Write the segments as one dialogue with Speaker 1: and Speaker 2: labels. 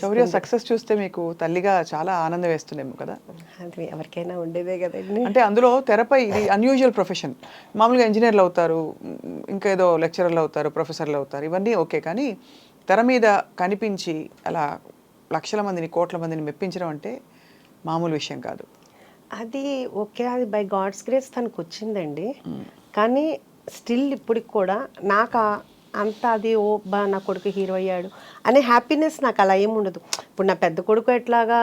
Speaker 1: శౌర్య success చూస్తే మీకు తల్లిగా చాలా ఆనందం వేస్తుందేమో కదా.
Speaker 2: అది ఎవరికైనా ఉండేదే కదండి.
Speaker 1: అంటే అందులో తెరపై ఇది అన్యూజువల్ ప్రొఫెషన్. మామూలుగా ఇంజనీర్లు అవుతారు, ఇంకా ఏదో లెక్చరర్లు అవుతారు, ప్రొఫెసర్లు అవుతారు, ఇవన్నీ ఓకే. కానీ తెర మీద కనిపించి అలా లక్షల మందిని, కోట్ల మందిని మెప్పించడం అంటే మామూలు విషయం కాదు.
Speaker 2: అది ఓకే, అది బై గాడ్స్ గ్రేస్ తనకు వచ్చిందండి. కానీ స్టిల్ ఇప్పటికి కూడా నాకు అంత అది ఓ బా నా కొడుకు హీరో అయ్యాడు అనే హ్యాపీనెస్ నాకు అలా ఏమి ఉండదు. ఇప్పుడు నా పెద్ద కొడుకు ఎట్లాగా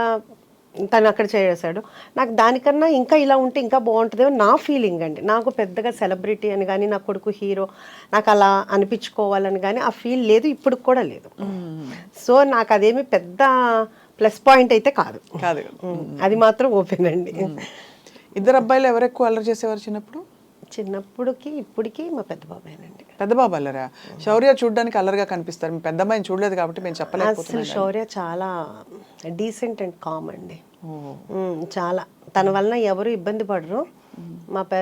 Speaker 2: తను అక్కడ చేసాడు, నాకు దానికన్నా ఇంకా ఇలా ఉంటే ఇంకా బాగుంటుందేమో నా ఫీలింగ్ అండి. నాకు పెద్దగా సెలబ్రిటీ అని కానీ నా కొడుకు హీరో నాకు అలా అనిపించుకోవాలని కానీ ఆ ఫీల్ లేదు, ఇప్పుడు కూడా లేదు. సో నాకు అదేమి పెద్ద ప్లస్ పాయింట్ అయితే కాదు. అది మాత్రం ఓపెన్ అండి.
Speaker 1: ఇద్దరు అబ్బాయిలు ఎవరు ఎక్కువ అల్లరి చేసేవారు చిన్నప్పుడు?
Speaker 2: చిన్నప్పుడుకి ఇప్పటికి మా పెద్ద బాబాయేనండి.
Speaker 1: పెద్ద బాబు అల్లరా? శౌర్య చూడడానికి అల్లరిగా కనిపిస్తారు, మీ పెద్ద అమ్మాయిని చూడలేదు కాబట్టి మేము చెప్పలేకపోతున్నాం.
Speaker 2: అసలు శౌర్య చాలా డీసెంట్ అండ్ కామ్ అండి. చాలా తన వలన ఎవరు ఇబ్బంది పడరు.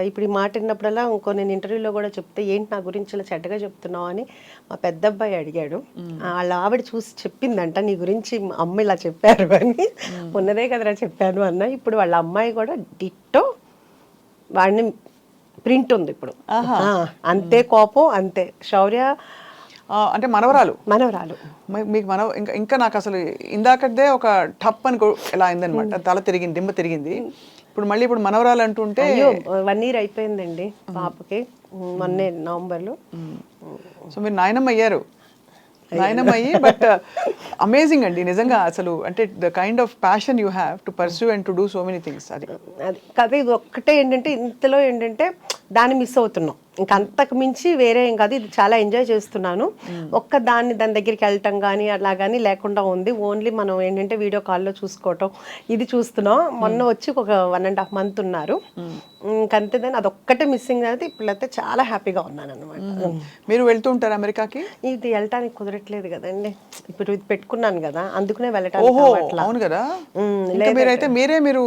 Speaker 2: ఇప్పుడు ఈ మాట విన్నప్పుడల్లా ఇంకో నేను ఇంటర్వ్యూలో కూడా చెప్తే ఏంటి నా గురించి ఇలా చెడ్డగా చెప్తున్నావు అని మా పెద్ద అబ్బాయి అడిగాడు. వాళ్ళ ఆవిడ చూసి చెప్పిందంట నీ గురించి అమ్మ ఇలా చెప్పారు అని. ఉన్నదే కదరా చెప్పాను అన్న. ఇప్పుడు వాళ్ళ అమ్మాయి కూడా డిట్టో వాడిని ప్రింట్ ఉంది ఇప్పుడు. అంతే కోపం, అంతే. శౌర్య
Speaker 1: అంటే మనవరాలు మీకు ఇంకా నాకు అసలు ఇందాకదే ఒక టప్ అని ఎలా అయిందనమాట, తల తిరిగింది, దిమ్మ తిరిగింది. ఇప్పుడు మనవరాలు అంటుంటే
Speaker 2: 1 year అయిపోయిందండి పాపకి, మొన్నే నవంబర్లో.
Speaker 1: సో మీరు నాయనమ్మ అయ్యారు, నాయనమ్మ అయ్యి. బట్ అమేజింగ్ అండి నిజంగా. అసలు అంటే the kind of passion you have to pursue and to do so many things. అది
Speaker 2: కదా, ఇది ఒక్కటే ఏంటంటే ఇంతలో ఏంటంటే దాన్ని మిస్ అవుతున్నాం. ఇంకా అంతకు మించి వేరే ఏం కాదు, ఇది చాలా ఎంజాయ్ చేస్తున్నాను. దాని దగ్గరికి వెళ్ళటం కానీ అలా కానీ లేకుండా ఉంది. ఓన్లీ మనం ఏంటంటే వీడియో కాల్లో చూసుకోవటం ఇది చూస్తున్నాం. మొన్న వచ్చి ఒక 1.5 months ఉన్నారు. ఇంకంతే, దాన్ని అదొక్కటే మిస్సింగ్ అయితే. ఇప్పుడైతే చాలా హ్యాపీగా ఉన్నాను అనమాట.
Speaker 1: మీరు వెళ్తూ ఉంటారు అమెరికాకి?
Speaker 2: ఇది వెళ్ళటానికి కుదరట్లేదు కదండి, ఇప్పుడు ఇది పెట్టుకున్నాను కదా, అందుకునే వెళ్ళటానికి.
Speaker 1: అవును కదా. మీరు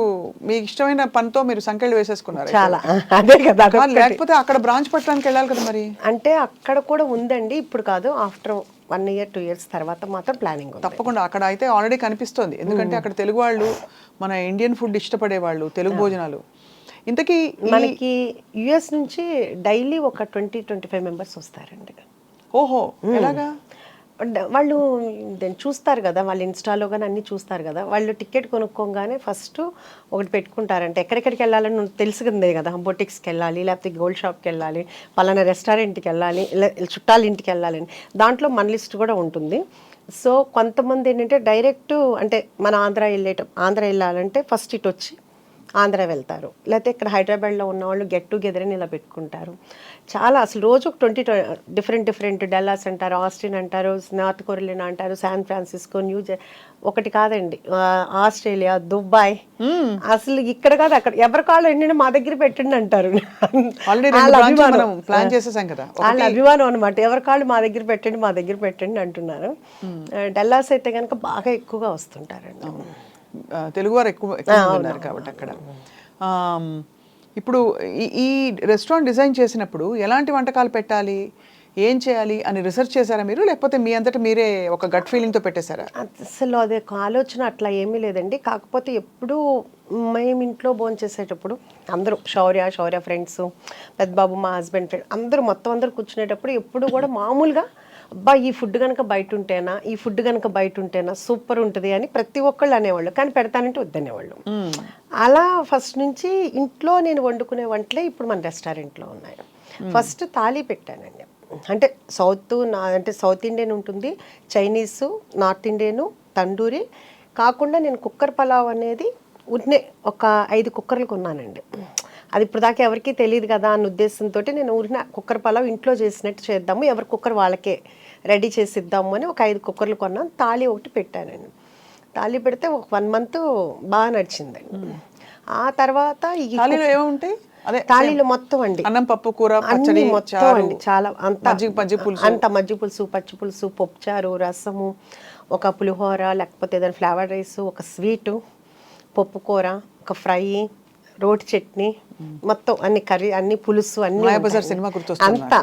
Speaker 1: మీ ఇష్టమైన పనితో మీరు సంఖ్యలు వేసేసుకున్నారు
Speaker 2: చాలా. అదే కదా,
Speaker 1: లేకపోతే అక్కడ బ్రాంచ్ పట్టడానికి వెళ్ళాలి కదా మరి.
Speaker 2: అంటే అక్కడ కూడా ఉందండి, ఇప్పుడు కాదు. ఆఫ్టర్ 1 year 2 years తర్వాత మాత్రం ప్లానింగ్.
Speaker 1: తప్పకుండా అక్కడ అయితే ఆల్రెడీ కనిపిస్తుంది. ఎందుకంటే అక్కడ తెలుగు వాళ్ళు, మన ఇండియన్ ఫుడ్ ఇష్టపడే వాళ్ళు, తెలుగు భోజనాలు. ఇంతకీ
Speaker 2: మనకి యుఎస్ నుంచి డైలీ ఒక 20-25 members వస్తారండి.
Speaker 1: ఓహో, ఎలాగా?
Speaker 2: వాళ్ళు చూస్తారు కదా, వాళ్ళు ఇన్స్టాలో కానీ అన్నీ చూస్తారు కదా. వాళ్ళు టికెట్ కొనుక్కోగానే ఫస్ట్ ఒకటి పెట్టుకుంటారంటే ఎక్కడెక్కడికి వెళ్ళాలని తెలిసిందే కదా. బొటిక్స్కి వెళ్ళాలి, లేకపోతే గోల్డ్ షాప్కి వెళ్ళాలి, పలానా రెస్టారెంట్కి వెళ్ళాలి, చుట్టాల ఇంటికి వెళ్ళాలని. దాంట్లో మన లిస్ట్ కూడా ఉంటుంది. సో కొంతమంది ఏంటంటే డైరెక్ట్ అంటే మన ఆంధ్ర వెళ్ళాలంటే ఫస్ట్ ఇటు వచ్చి ఆంధ్ర వెళ్తారు, లేకపోతే ఇక్కడ హైదరాబాద్లో ఉన్న వాళ్ళు గెట్ టుగెదర్ అని ఇలా పెట్టుకుంటారు. చాలా అసలు రోజు 20 డిఫరెంట్ డల్లాస్ అంటారు, ఆస్టిన్ అంటారు, నార్త్ కొరియన్ అంటారు, శాన్ ఫ్రాన్సిస్కో, ఒకటి కాదండి, ఆస్ట్రేలియా, దుబాయ్. అసలు ఇక్కడ కాదు అక్కడ ఎవరి కాళ్ళు ఏంటంటే మా దగ్గర పెట్టండి అంటారు. వాళ్ళ అభిమానం అనమాట. ఎవరి కాళ్ళు మా దగ్గర పెట్టండి అంటున్నారు. డల్లాస్ అయితే కనుక బాగా ఎక్కువగా వస్తుంటారండి,
Speaker 1: తెలుగువారు ఎక్కువ ఉన్నారు కాబట్టి అక్కడ. ఇప్పుడు ఈ రెస్టారెంట్ డిజైన్ చేసినప్పుడు ఎలాంటి వంటకాలు పెట్టాలి, ఏం చేయాలి అని రీసెర్చ్ చేశారా మీరు, లేకపోతే మీ అంతటా మీరే ఒక గట్ ఫీలింగ్తో పెట్టేశారా?
Speaker 2: అసలు అదే ఆలోచన అట్లా ఏమీ లేదండి. కాకపోతే ఎప్పుడు మేము ఇంట్లో భోంచేసేటప్పుడు అందరూ శౌర్య ఫ్రెండ్స్, పెద్ద బాబు మా హస్బెండ్ ఫ్రెండ్ అందరూ అందరూ కూర్చునేటప్పుడు ఎప్పుడు కూడా మామూలుగా అబ్బా ఈ ఫుడ్ కనుక బయట ఉంటేనా సూపర్ ఉంటుంది అని ప్రతి ఒక్కళ్ళు అనేవాళ్ళు. కానీ పెడతానంటే వద్దనేవాళ్ళు. అలా ఫస్ట్ నుంచి ఇంట్లో నేను వండుకునే వంటలే ఇప్పుడు మన రెస్టారెంట్లో ఉన్నాయి. ఫస్ట్ థాలీ పెట్టానండి. అంటే సౌత్ ఇండియన్ ఉంటుంది, చైనీసు, నార్త్ ఇండియను, తండూరి కాకుండా నేను కుక్కర్ పలావ్ అనేది ఒక 5 కుక్కర్లు కొన్నానండి. అది ఇప్పుడు దాకా ఎవరికీ తెలియదు కదా అన్న ఉద్దేశంతో నేను కుక్కర్ పలావ్ ఇంట్లో చేసినట్టు చేద్దాము, ఎవరి కుక్కర్ వాళ్ళకే రెడీ చేసి ఇద్దాము అని ఒక 5 కుక్కర్లు కొన్నాను. తాళి ఒకటి పెట్టానండి. తాళి పెడితే ఒక 1 month బాగా నడిచిందండి. ఆ తర్వాత ఈ తాళీలు మొత్తం అండి
Speaker 1: అన్నం, పప్పు, కూర,
Speaker 2: అన్ని మొత్తం అండి. చాలా అంత మజ్జిగ పులుసు, పచ్చి పులుసు, పప్పుచారు, రసము, ఒక పులిహోర, లేకపోతే ఏదైనా ఫ్లేవర్ రైస్, ఒక స్వీటు, పప్పు కూర, ఒక ఫ్రై, రోటి చట్నీ, మొత్తం అన్ని కర్రీ, అన్ని పులుసు, అన్ని
Speaker 1: సినిమా
Speaker 2: అంతా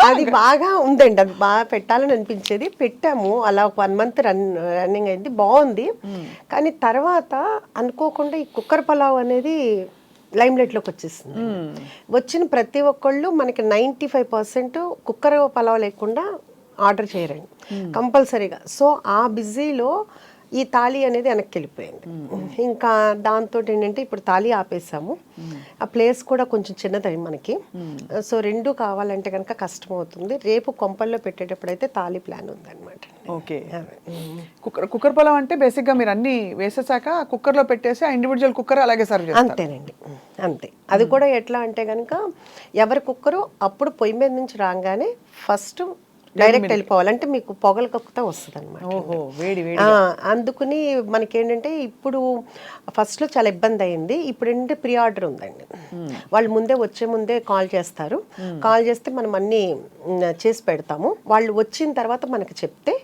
Speaker 2: అది బాగా ఉందండి, అది బాగా పెట్టాలని అనిపించేది. పెట్టాము అలా ఒక 1 month రన్నింగ్ అయింది, బాగుంది. కానీ తర్వాత అనుకోకుండా ఈ కుక్కర్ పలావ్ అనేది లైమ్ లైట్లోకి వచ్చేసింది. వచ్చిన ప్రతి ఒక్కళ్ళు మనకి 95% కుక్కర్ పలావ్ లేకుండా ఆర్డర్ చేయరండి కంపల్సరీగా. సో ఆ బిజీలో ఈ తాళి అనేది వెనక్కి వెళ్ళిపోయింది. ఇంకా దాంతో ఏంటంటే ఇప్పుడు తాళి ఆపేసాము. ఆ ప్లేస్ కూడా కొంచెం చిన్నది మనకి. సో 2 కావాలంటే కనుక కష్టం అవుతుంది. రేపు కొంపల్లో పెట్టేటప్పుడు అయితే తాళి ప్లాన్ ఉందన్నమాట.
Speaker 1: ఓకే. కుక్కర్ పొలం అంటే బేసిక్గా మీరు అన్ని వేసేసాక కుక్కర్లో పెట్టేసి ఆ ఇండివిజువల్ కుక్కర్ అలాగే సర్వ్ చేస్తారు.
Speaker 2: అంతేనండి, అంతే. అది కూడా ఎట్లా అంటే కనుక ఎవరి కుక్కరు అప్పుడు పొయ్యి మీద నుంచి రాగానే ఫస్ట్ డైరెక్ట్ వెళ్ళిపోవాలి, అంటే మీకు పొగలు కక్కుతా వస్తుంది అనమాట. అందుకుని మనకేంటంటే ఇప్పుడు ఫస్ట్లో చాలా ఇబ్బంది అయింది. ఇప్పుడు ఏంటంటే ప్రీ ఆర్డర్ ఉందండి. వాళ్ళు ముందే వచ్చే ముందే కాల్ చేస్తారు. కాల్ చేస్తే మనం అన్నీ చేసి పెడతాము. వాళ్ళు వచ్చిన తర్వాత మనకి చెప్తే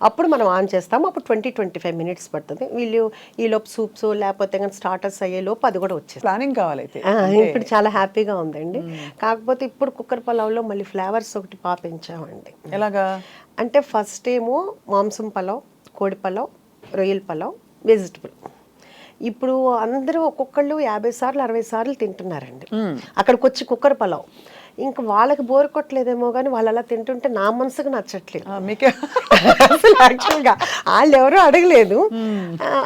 Speaker 2: అప్పుడు మనం ఆన్ చేస్తాము. అప్పుడు 20-25 minutes పడుతుంది. వీళ్ళు ఈలోపు సూప్స్ లేకపోతే కానీ స్టార్టర్స్ అయ్యేలోపు అది కూడా వచ్చేది.
Speaker 1: ప్లానింగ్ కావాలైతే
Speaker 2: ఇప్పుడు చాలా హ్యాపీగా ఉందండి. కాకపోతే ఇప్పుడు కుక్కర్ పలావ్లో మళ్ళీ ఫ్లేవర్స్ ఒకటి పెంచామండి.
Speaker 1: ఎలాగా
Speaker 2: అంటే ఫస్ట్ ఏమో మాంసం పలావ్, కోడి పలావ్, రొయ్యల పలావ్, వెజిటబుల్. ఇప్పుడు అందరూ ఒక్కొక్కళ్ళు 50 సార్లు 60 సార్లు తింటున్నారండి అక్కడికి వచ్చి కుక్కర్ పలావ్. ఇంకా వాళ్ళకి బోర్ కొట్టలేదేమో కానీ వాళ్ళు అలా తింటుంటే నా మనసుకు నచ్చట్లేదు. అసలు యాక్చువల్గా వాళ్ళు ఎవరూ అడగలేదు.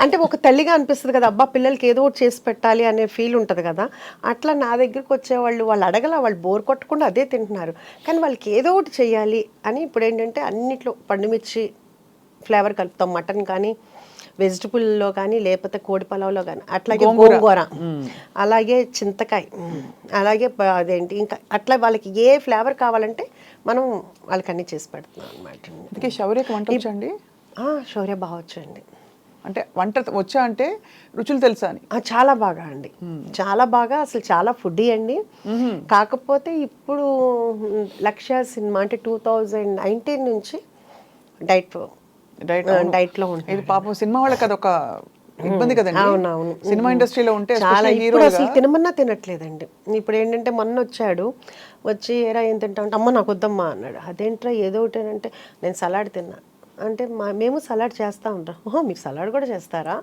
Speaker 2: అంటే ఒక తల్లిగా అనిపిస్తుంది కదా, అబ్బా పిల్లలకి ఏదో ఒకటి చేసి పెట్టాలి అనే ఫీల్ ఉంటుంది కదా. అట్లా నా దగ్గరికి వచ్చేవాళ్ళు వాళ్ళు అడగల, వాళ్ళు బోర్ కొట్టకుండా అదే తింటున్నారు. కానీ వాళ్ళకి ఏదో ఒకటి చెయ్యాలి అని ఇప్పుడు ఏంటంటే అన్నిట్లో పండుమిర్చి ఫ్లేవర్ కలుపుతాం, మటన్ కానీ వెజిటబుల్లో కానీ లేకపోతే కోడి పలావ్లో కానీ, అట్లాగే గోంగూర, అలాగే చింతకాయ, అలాగే అదేంటి ఇంకా అట్లా వాళ్ళకి ఏ ఫ్లేవర్ కావాలంటే మనం వాళ్ళకి అన్నీ చేసి పెడుతున్నాం అనమాట.
Speaker 1: శౌర్యకి వంట వచ్చండి?
Speaker 2: శౌర్య బాగా వచ్చండి.
Speaker 1: అంటే వంట వచ్చా అంటే రుచులు తెలుసా అని?
Speaker 2: చాలా బాగా అండి, చాలా బాగా. అసలు చాలా ఫుడ్డీ అండి. కాకపోతే ఇప్పుడు లక్ష్య సినిమా అంటే 2019 నుంచి డైట్ లో ఉంటుంది.
Speaker 1: ఇది పాపం సినిమా వాళ్ళకి అదొక ఇబ్బంది కదండి.
Speaker 2: అవునవును,
Speaker 1: సినిమా ఇండస్ట్రీలో ఉంటే
Speaker 2: చాలా. ఇప్పుడు అసలు తినమన్నా తినట్లేదండి. ఇప్పుడు ఏంటంటే మొన్న వచ్చి ఏరా ఏం తింటా అంటే అమ్మ నాకు వద్దమ్మా అన్నాడు. అదేంట్రా ఏదో ఒకటి అంటే నేను సలాడ్ తిన్నా అంటే మేము సలాడ్ చేస్తూ ఉంటాం. ఓహో మీరు సలాడ్ కూడా చేస్తారా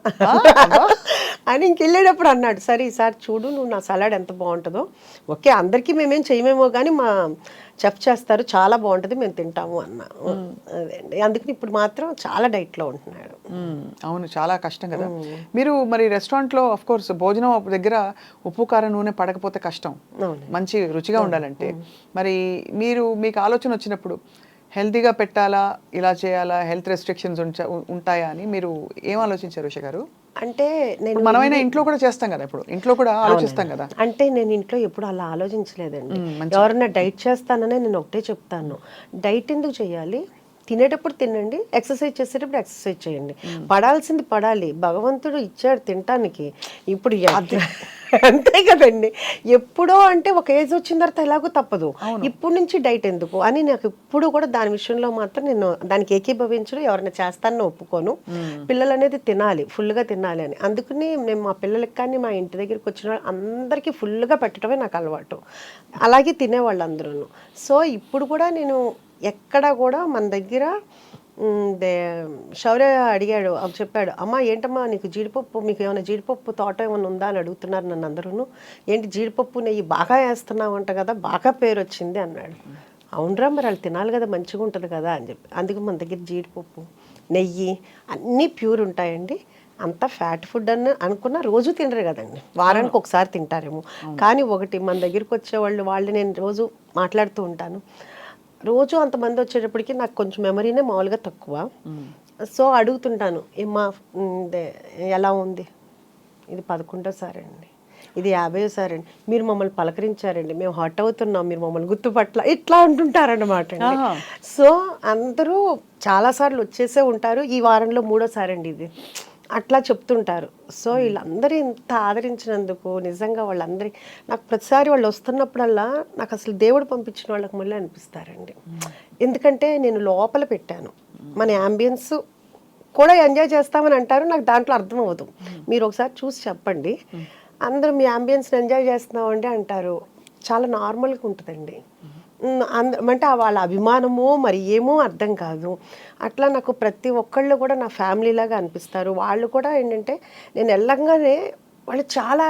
Speaker 2: అని ఇంకెళ్ళేటప్పుడు అన్నాడు. సరే ఈసారి చూడు నువ్వు నా సలాడ్ ఎంత బాగుంటుందో. ఓకే అందరికీ మేమేం చేయమేమో కానీ మా చెఫ్ చేస్తారు, చాలా బాగుంటుంది, మేము తింటాము అన్న. అదే అండి, అందుకని ఇప్పుడు మాత్రం చాలా డైట్లో ఉంటున్నాడు.
Speaker 1: అవును, చాలా కష్టం కదా. మీరు మరి రెస్టారెంట్లో ఆఫ్ కోర్స్ భోజనం దగ్గర ఉప్పు కారం నూనె పడకపోతే కష్టం, మంచి రుచిగా ఉండాలంటే. మరి మీకు ఆలోచన వచ్చినప్పుడు హెల్తీగా పెట్టాలా, ఇలా చేయాలా, హెల్త్ రెస్ట్రిక్షన్స్ ఉంటాయా అని మీరు ఏం ఆలోచించారు ఉష గారు?
Speaker 2: అంటే నేను
Speaker 1: మనమైనా ఇంట్లో కూడా చేస్తాం కదా, ఇప్పుడు ఇంట్లో కూడా ఆలోచిస్తాం కదా.
Speaker 2: అంటే నేను ఇంట్లో ఎప్పుడు అలా ఆలోచించలేదండి. ఎవరైనా డైట్ చేస్తాననే నేను ఒకటే చెప్తాను, డైట్ ఎందుకు చేయాలి, తినేటప్పుడు తినండి, ఎక్సర్సైజ్ చేసేటప్పుడు ఎక్సర్సైజ్ చేయండి. పడాల్సింది పడాలి, భగవంతుడు ఇచ్చాడు తినటానికి. ఇప్పుడు అంతే కదండి. ఎప్పుడో అంటే ఒక ఏజ్ వచ్చిన తర్వాత ఎలాగో తప్పదు, ఇప్పుడు నుంచి డైట్ ఎందుకు అని నాకు ఇప్పుడు కూడా దాని విషయంలో మాత్రం నేను దానికి ఏకీభవించను. ఎవరైనా చేస్తానని ఒప్పుకోను. పిల్లలు అనేది తినాలి, ఫుల్గా తినాలి అని. అందుకని నేను మా పిల్లలకి కానీ మా ఇంటి దగ్గరికి వచ్చిన అందరికీ ఫుల్గా పెట్టడమే నాకు అలవాటు. అలాగే తినేవాళ్ళు అందరూ. సో ఇప్పుడు కూడా నేను ఎక్కడ కూడా మన దగ్గర శౌర్య అడిగాడు, చెప్పాడు, అమ్మ ఏంటమ్మా నీకు జీడిపప్పు, మీకు ఏమైనా జీడిపప్పు తోట ఏమైనా ఉందా అని అడుగుతున్నారు నన్ను అందరూ. ఏంటి జీడిపప్పు నెయ్యి బాగా వేస్తున్నావు అంట కదా, బాగా పేరు వచ్చింది అన్నాడు. అవునరా మరి వాళ్ళు తినాలి కదా, మంచిగా ఉంటుంది కదా అని చెప్పి. అందుకే మన దగ్గర జీడిపప్పు నెయ్యి అన్నీ ప్యూర్ ఉంటాయండి. అంత ఫ్యాట్ ఫుడ్ అని అనుకున్న రోజు తినరు కదండి, వారానికి ఒకసారి తింటారేమో. కానీ ఒకటి మన దగ్గరికి వచ్చేవాళ్ళు నేను రోజు మాట్లాడుతూ ఉంటాను. రోజు అంతమంది వచ్చేటప్పటికి నాకు కొంచెం మెమరీనే మామూలుగా తక్కువ. సో అడుగుతుంటాను, ఏమ్మా ఎలా ఉంది, ఇది 11వ అండి, ఇది 50వ అండి, మీరు మమ్మల్ని పలకరించారండి, మేము హర్ట్ అవుతున్నాం, మీరు మమ్మల్ని గుర్తుపట్ల, ఇట్లా అంటుంటారన్నమాట. సో అందరూ చాలాసార్లు వచ్చేసే ఉంటారు. ఈ వారంలో 3వ అండి ఇది, అట్లా చెప్తుంటారు. సో వీళ్ళందరూ ఇంత ఆదరించినందుకు నిజంగా వాళ్ళందరి నాకు ప్రతిసారి వాళ్ళు వస్తున్నప్పుడల్లా నాకు అసలు దేవుడు పంపించిన వాళ్ళకి మళ్ళీ అనిపిస్తారండి. ఎందుకంటే నేను లోపల పెట్టాను, మన యాంబియన్స్ కూడా ఎంజాయ్ చేస్తామని అంటారు, నాకు దాంట్లో అర్థం అవ్వదు. మీరు ఒకసారి చూసి చెప్పండి, అందరూ మీ యాంబియన్స్ని ఎంజాయ్ చేస్తున్నామండి అంటారు. చాలా నార్మల్గా ఉంటుందండి. అంటే వాళ్ళ అభిమానమో మరి ఏమో అర్థం కాదు. అట్లా నాకు ప్రతి ఒక్కళ్ళు కూడా నా ఫ్యామిలీలాగా అనిపిస్తారు. వాళ్ళు కూడా ఏంటంటే నేను వెళ్ళంగానే వాళ్ళు చాలా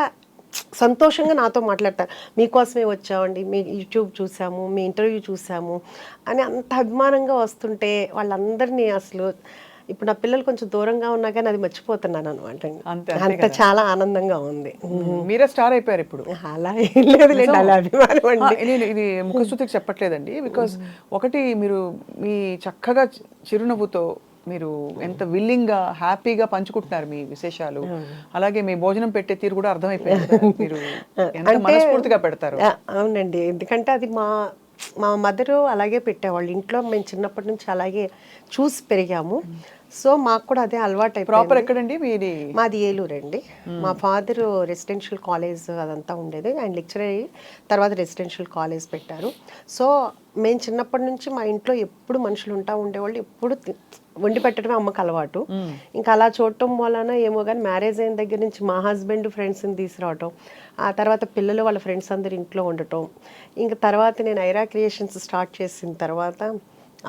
Speaker 2: సంతోషంగా నాతో మాట్లాడతారు. మీకోసమే వచ్చామండి, మీ యూట్యూబ్ చూసాము, మీ ఇంటర్వ్యూ చూసాము అని అంత అభిమానంగా వస్తుంటే వాళ్ళందరినీ అసలు ఇప్పుడు నా పిల్లలు కొంచెం దూరంగా ఉన్నా కానీ అది మర్చిపోతున్నాను అనమాట. అంత చాలా ఆనందంగా ఉంది.
Speaker 1: మీరే స్టార్ అయిపోయారు ఇప్పుడు.
Speaker 2: అలా ఏం లేదులేండి, అలా అభిమానం అండి.
Speaker 1: నేను ఇది ముఖస్తుతికి చెప్పట్లేదండి. బికాస్ ఒకటి మీరు మీ చక్కగా చిరునవ్వుతో మీరు ఎంత విల్లింగ్గా హ్యాపీగా పంచుకుంటున్నారు మీ విశేషాలు. అలాగే మీ భోజనం పెట్టే తీరు కూడా అర్థమైపోయింది. మీరు ఎంత మనస్ఫూర్తిగా పెడతారు.
Speaker 2: అవునండి, ఎందుకంటే అది మా మదరు అలాగే పెట్టేవాళ్ళు ఇంట్లో. మేము చిన్నప్పటి నుంచి అలాగే చూసి పెరిగాము. సో మాకు కూడా అదే అలవాటు అయిపోయింది.
Speaker 1: ప్రాపర్ ఎక్కడండి మీది?
Speaker 2: మాది ఏలూరు అండి. మా ఫాదర్ రెసిడెన్షియల్ కాలేజ్ అదంతా ఉండేది. ఆయన లెక్చరర్ అయ్యి తర్వాత రెసిడెన్షియల్ కాలేజ్ పెట్టారు. సో మేము చిన్నప్పటి నుంచి మా ఇంట్లో ఎప్పుడు మనుషులు ఉండేవాళ్ళు. ఎప్పుడు వండి పెట్టడమే అమ్మకు అలవాటు. ఇంకా అలా చూడటం వలన ఏమో కానీ మ్యారేజ్ అయిన దగ్గర నుంచి మా హస్బెండ్ ఫ్రెండ్స్ని తీసుకురావటం, ఆ తర్వాత పిల్లలు వాళ్ళ ఫ్రెండ్స్ అందరు ఇంట్లో ఉండటం, ఇంకా తర్వాత నేను ఐరా క్రియేషన్స్ స్టార్ట్ చేసిన తర్వాత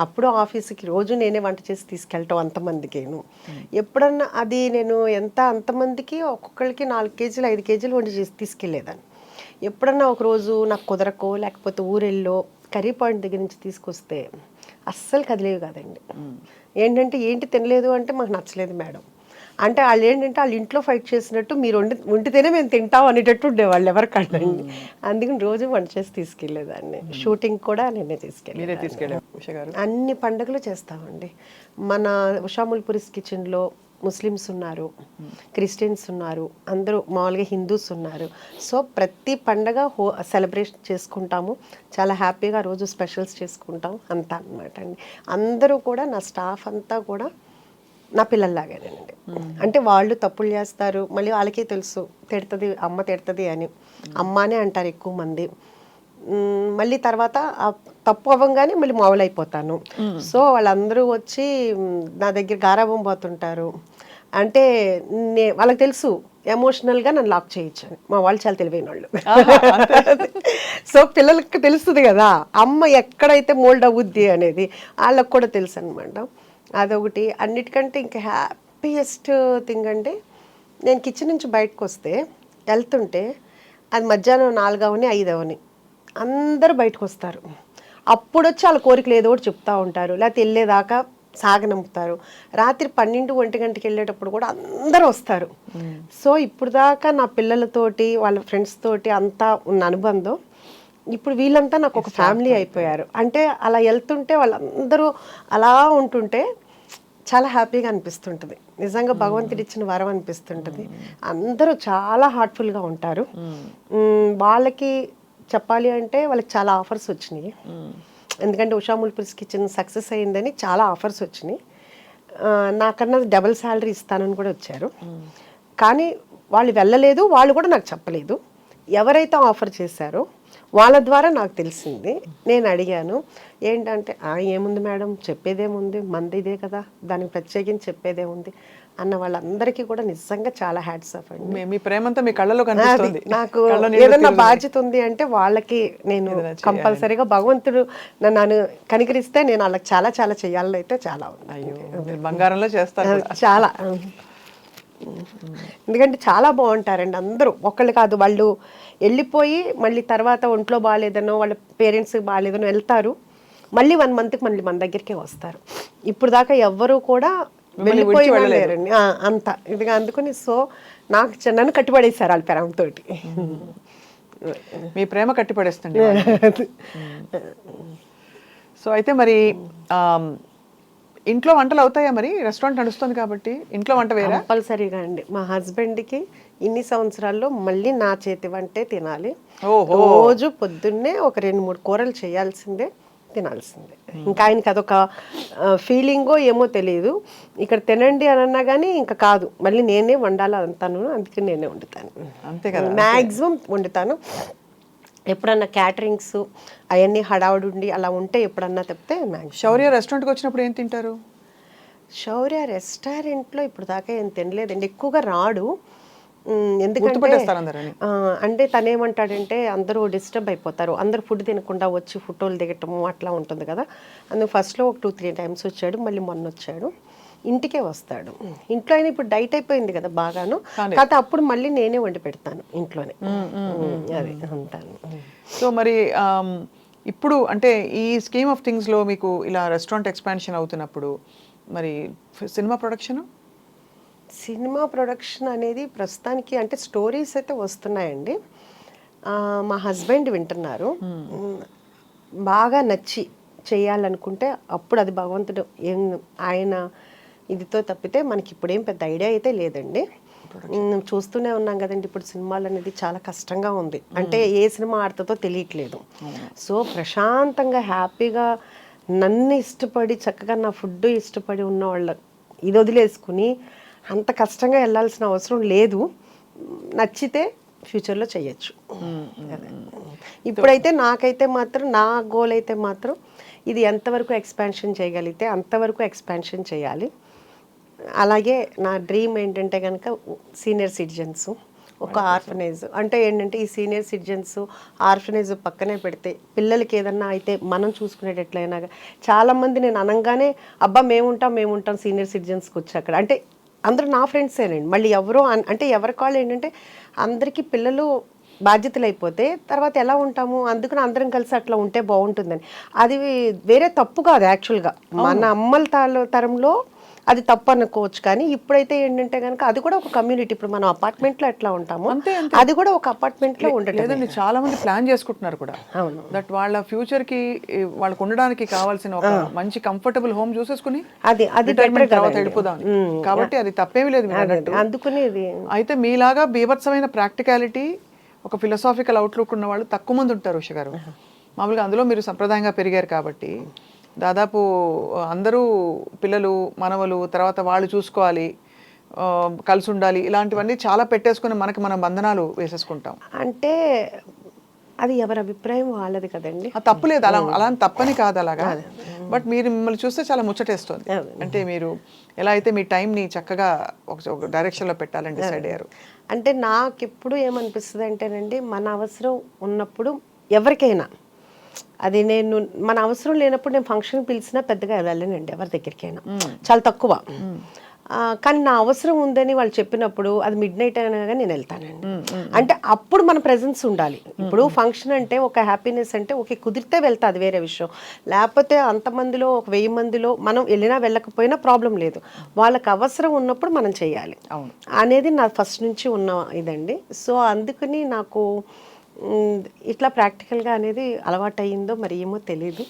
Speaker 2: అప్పుడు ఆఫీస్కి రోజు నేనే వంట చేసి తీసుకెళ్ళటం అంతమందికేను. ఎప్పుడన్నా అది నేను అంతమందికి ఒక్కొక్కరికి 4 కేజీలు 5 కేజీలు వండి చేసి తీసుకెళ్ళేదాన్ని. ఎప్పుడన్నా ఒకరోజు నాకు కుదరకో లేకపోతే ఊరెళ్ళో కర్రీ పాయింట్ దగ్గర నుంచి తీసుకొస్తే అస్సలు కదిలేవి కాదండి. ఏంటి తినలేదు అంటే మాకు నచ్చలేదు మేడం అంటే వాళ్ళు ఏంటంటే వాళ్ళ ఇంట్లో ఫైట్ చేసినట్టు మీరు వండితేనే మేము తింటాం అనేటట్టు ఉండేవాళ్ళు ఎవరికండి. అందుకని రోజు వంట చేసి తీసుకెళ్ళేదాన్ని. షూటింగ్ కూడా నేనే తీసుకెళ్ళాను. అన్ని పండుగలు చేస్తామండి. మన ఉషాముల్పురిస్ కిచెన్లో ముస్లిమ్స్ ఉన్నారు, క్రిస్టియన్స్ ఉన్నారు, అందరూ మామూలుగా హిందూస్ ఉన్నారు. సో ప్రతి పండగ సెలబ్రేషన్ చేసుకుంటాము. చాలా హ్యాపీగా రోజు స్పెషల్స్ చేసుకుంటాం అంతా అనమాట అండి. అందరూ కూడా నా స్టాఫ్ అంతా కూడా నా పిల్లల్లాగానేనండి. అంటే వాళ్ళు తప్పులు చేస్తారు, మళ్ళీ వాళ్ళకే తెలుసు అమ్మ తిడుతుంది అని. అమ్మనే అంటారు ఎక్కువ మంది. మళ్ళీ తర్వాత తప్పు అవ్వగానే మళ్ళీ మామూలు అయిపోతాను. సో వాళ్ళందరూ వచ్చి నా దగ్గర గారాబం పోతుంటారు. అంటే వాళ్ళకి తెలుసు ఎమోషనల్గా నన్ను లాక్ చేయొచ్చు. మా వాళ్ళు చాలా తెలివైన వాళ్ళు. సో పిల్లలకి తెలుస్తుంది కదా అమ్మ ఎక్కడైతే మోల్డ్ అవుద్ది అనేది, వాళ్ళకి కూడా తెలుసు అనమాట. అదొకటి. అన్నిటికంటే ఇంకా హ్యాపీయెస్ట్ థింగ్ అంటే నేను కిచెన్ నుంచి బయటకు వస్తే వెళ్తుంటే అది మధ్యాహ్నం 4 అవని 5 అవని అందరూ బయటకు వస్తారు. అప్పుడు వచ్చి వాళ్ళ కోరికలు ఏదో ఒకటి చెప్తూ ఉంటారు, లేకపోతే వెళ్ళేదాకా సాగనంపుతారు. రాత్రి 12-1 గంటకి వెళ్ళేటప్పుడు కూడా అందరూ వస్తారు. సో ఇప్పుడు దాకా నా పిల్లలతోటి వాళ్ళ ఫ్రెండ్స్ తోటి అంతా ఉన్న అనుబంధం ఇప్పుడు వీళ్ళంతా నాకు ఒక ఫ్యామిలీ అయిపోయారు. అంటే అలా వెళ్తుంటే వాళ్ళందరూ అలా ఉంటుంటే చాలా హ్యాపీగా అనిపిస్తుంటుంది. నిజంగా భగవంతుడు ఇచ్చిన వరం అనిపిస్తుంటుంది. అందరూ చాలా హార్ట్ఫుల్గా ఉంటారు. వాళ్ళకి చెప్పాలి అంటే వాళ్ళకి చాలా ఆఫర్స్ వచ్చినాయి. ఎందుకంటే ఉషాముల్పురిస్ కిచెన్ సక్సెస్ అయ్యిందని చాలా ఆఫర్స్ వచ్చినాయి. నాకన్నా డబుల్ శాలరీ ఇస్తానని కూడా వచ్చారు. కానీ వాళ్ళు వెళ్ళలేదు, వాళ్ళు కూడా నాకు చెప్పలేదు. ఎవరైతే ఆఫర్ చేశారో వాళ్ళ ద్వారా నాకు తెలిసింది. నేను అడిగాను ఏంటంటే ఏముంది మేడం చెప్పేదేముంది, మంది ఇదే కదా, దానికి ప్రత్యేకించి చెప్పేదేముంది అన్న వాళ్ళందరికీ కూడా నిజంగా చాలా హ్యాట్స్ ఆఫ్ అండి.
Speaker 1: మీ ప్రేమంతా మీ కళ్ళలో కనిపిస్తుంది.
Speaker 2: నాకు ఏదన్నా బాధ్యత ఉంది అంటే వాళ్ళకి నేను కంపల్సరీగా భగవంతుడు నన్ను కనికరిస్తే నేను వాళ్ళకి చాలా చాలా చేయాలని అయితే చాలా ఉంది.
Speaker 1: బంగారంలో చేస్తారు
Speaker 2: చాలా. ఎందుకంటే చాలా బాగుంటారండి అందరూ. ఒక్కళ్ళు కాదు, వాళ్ళు వెళ్ళిపోయి మళ్ళీ తర్వాత ఒంట్లో బాగాలేదనో వాళ్ళ పేరెంట్స్కి బాగాలేదనో వెళ్తారు, మళ్ళీ 1 మంత్కి మళ్ళీ మన దగ్గరికే వస్తారు. ఇప్పుడు దాకా ఎవ్వరూ కూడా వెళ్ళిపోయి వెళ్ళలేరండి అంత ఇదిగా. అందుకని సో నాకు నన్ను కట్టుబడేశారు వాళ్ళ ప్రేమతో.
Speaker 1: మీ ప్రేమ కట్టిపడేస్తుంది. సో అయితే మరి ఇంట్లో వంటలు అవుతాయా? మరి రెస్టారెంట్ నడుస్తుంది కాబట్టి ఇంట్లో వంట వేరా?
Speaker 2: కంపల్సరీగా అండి. మా హస్బెండ్కి ఇన్ని సంవత్సరాల్లో మళ్ళీ నా చేతి వంటే తినాలి. రోజు పొద్దున్నే ఒక 2-3 కూరలు చేయాల్సిందే, తినాల్సిందే. ఇంకా ఆయనకి అదొక ఫీలింగో ఏమో తెలియదు. ఇక్కడ తినండి అని అన్నా కానీ ఇంకా కాదు, మళ్ళీ నేనే వండాలి అంతాను. అందుకని నేనే వండుతాను.
Speaker 1: అంతే కదా,
Speaker 2: మ్యాక్సిమం వండుతాను. ఎప్పుడన్నా క్యాటరింగ్స్ అవన్నీ హడావుడి ఉండి అలా ఉంటే ఎప్పుడన్నా తప్పితే.
Speaker 1: శౌర్య రెస్టారెంట్కి వచ్చినప్పుడు ఏం తింటారు?
Speaker 2: శౌర్య రెస్టారెంట్లో ఇప్పుడు దాకా ఏం తినలేదండి, ఎక్కువగా రాడు. ఎందుకంటే
Speaker 1: గుర్తుపట్టేస్తారు అందరని.
Speaker 2: అంటే తనేమంటాడంటే అందరూ డిస్టర్బ్ అయిపోతారు, అందరూ ఫుడ్ తినకుండా వచ్చి ఫోటోలు దిగటము అట్లా ఉంటుంది కదా. అందుకు ఫస్ట్లో ఒక 2-3 టైమ్స్ వచ్చాడు, మళ్ళీ మొన్న వచ్చాడు, ఇంటికే వస్తాడు. ఇంట్లో అయినా ఇప్పుడు డైట్ అయిపోయింది కదా బాగాను, కాకపోతే అప్పుడు మళ్ళీ నేనే వండి పెడతాను ఇంట్లోనే. అది అంటాను.
Speaker 1: సో మరి ఇప్పుడు అంటే ఈ స్కీమ్ ఆఫ్ థింగ్స్లో మీకు ఇలా రెస్టారెంట్ ఎక్స్పాన్షన్ అవుతున్నప్పుడు మరి సినిమా ప్రొడక్షన్
Speaker 2: అనేది ప్రస్తుతానికి అంటే స్టోరీస్ అయితే వస్తున్నాయండి. మా హస్బెండ్ వింటున్నారు. బాగా నచ్చి చేయాలనుకుంటే అప్పుడు అది భగవంతుడు ఆయన ఇదితో తప్పితే మనకి ఇప్పుడేం పెద్ద ఐడియా అయితే లేదండి. చూస్తూనే ఉన్నాం కదండి, ఇప్పుడు సినిమాలు అనేది చాలా కష్టంగా ఉంది. అంటే ఏ సినిమా ఆడుతుందో తెలియట్లేదు. సో ప్రశాంతంగా హ్యాపీగా నన్ను ఇష్టపడి చక్కగా నా ఫుడ్ ఇష్టపడి ఉన్న వాళ్ళ ఇది వదిలేసుకుని అంత కష్టంగా వెళ్ళాల్సిన అవసరం లేదు. నచ్చితే ఫ్యూచర్లో చెయ్యొచ్చు. ఇప్పుడైతే నాకైతే మాత్రం నా గోల్ అయితే మాత్రం ఇది ఎంతవరకు ఎక్స్పాన్షన్ చేయగలిగితే అంతవరకు ఎక్స్పాన్షన్ చేయాలి. అలాగే నా డ్రీమ్ ఏంటంటే కనుక సీనియర్ సిటిజన్స్ ఒక ఆర్ఫనేజ్, అంటే ఏంటంటే ఈ సీనియర్ సిటిజన్స్ ఆర్ఫనేజ్ పక్కనే పెడితే పిల్లలకి ఏదన్నా అయితే మనం చూసుకునేటట్లయినా. చాలామంది నేను అనగానే అబ్బా మేముంటాం సీనియర్ సిటిజన్స్కి వచ్చి అక్కడ అంటే అందరూ నా ఫ్రెండ్సేనండి. మళ్ళీ ఎవరో అంటే ఎవరి కాళ్ళు ఏంటంటే అందరికీ పిల్లలు బాధ్యతలు అయిపోతే తర్వాత ఎలా ఉంటాము, అందుకని అందరం కలిసి అట్లా ఉంటే బాగుంటుందని. అది వేరే తప్పు కాదు యాక్చువల్గా, మన అమ్మల తరంలో అది తప్పు అనుకోవచ్చు. కానీ ఇప్పుడైతే ఏంటంటే కనుక అది కూడా ఒక కమ్యూనిటీ. ఇప్పుడు మనం అపార్ట్మెంట్లో ఎట్లా ఉంటామో అది కూడా ఒక అపార్ట్మెంట్లో ఉండట్లేదండి.
Speaker 1: చాలా మంది ప్లాన్ చేసుకుంటున్నారు కూడా.
Speaker 2: అవును,
Speaker 1: దట్ వాళ్ళ ఫ్యూచర్ కి వాళ్ళకు ఉండడానికి కావాల్సిన ఒక మంచి కంఫర్టబుల్ హోమ్ చూసేసుకుని
Speaker 2: అది
Speaker 1: తర్వాత వెళ్ళిపోదాం. కాబట్టి అది తప్పేమీ లేదు మీరు అన్నట్టు.
Speaker 2: అందుకని
Speaker 1: అయితే మీలాగా బీభత్సమైన ప్రాక్టికాలిటీ, ఒక ఫిలసాఫికల్ అవుట్లుక్ ఉన్న వాళ్ళు తక్కువ మంది ఉంటారు ఉష గారు. మామూలుగా అందులో మీరు సంప్రదాయంగా పెరిగారు కాబట్టి దాదాపు అందరూ పిల్లలు మనవలు తర్వాత వాళ్ళు చూసుకోవాలి, కలిసి ఉండాలి, ఇలాంటివన్నీ చాలా పెట్టేసుకుని మనకి మనం బంధనాలు వేసేసుకుంటాం.
Speaker 2: అంటే అది ఎవరి అభిప్రాయం వాళ్ళది కదండి.
Speaker 1: తప్పులేదు, అలా తప్పని కాదు అలాగా. బట్ మీరు మిమ్మల్ని చూస్తే చాలా ముచ్చటేస్తుంది. అంటే మీరు ఎలా అయితే మీ టైంని చక్కగా ఒక డైరెక్షన్లో పెట్టాలని డిసైడ్ అయ్యారు.
Speaker 2: అంటే నాకు ఎప్పుడు ఏమనిపిస్తుంది అంటేనండి, మన అవసరం ఉన్నప్పుడు ఎవరికైనా అది మన అవసరం లేనప్పుడు నేను ఫంక్షన్ పిలిచినా పెద్దగా వెళ్ళాలండి ఎవరి దగ్గరికైనా, చాలా తక్కువ. కానీ నా అవసరం ఉందని వాళ్ళు చెప్పినప్పుడు అది మిడ్-నైట్ అయినా కానీ నేను వెళ్తానండి. అంటే అప్పుడు మన ప్రెజెన్స్ ఉండాలి. ఇప్పుడు ఫంక్షన్ అంటే ఒక హ్యాపీనెస్ అంటే ఓకే కుదిరితే వెళ్తా, అది వేరే విషయం. లేకపోతే అంతమందిలో ఒక 1000 మందిలో మనం వెళ్ళినా వెళ్ళకపోయినా ప్రాబ్లం లేదు. వాళ్ళకి అవసరం ఉన్నప్పుడు మనం చేయాలి అనేది నా ఫస్ట్ నుంచి ఉన్న ఇదండి. సో అందుకని నాకు ఇట్లా ప్రాక్టికల్గా అనేది అలవాటు అయ్యిందో మరి ఏమో తెలీదు.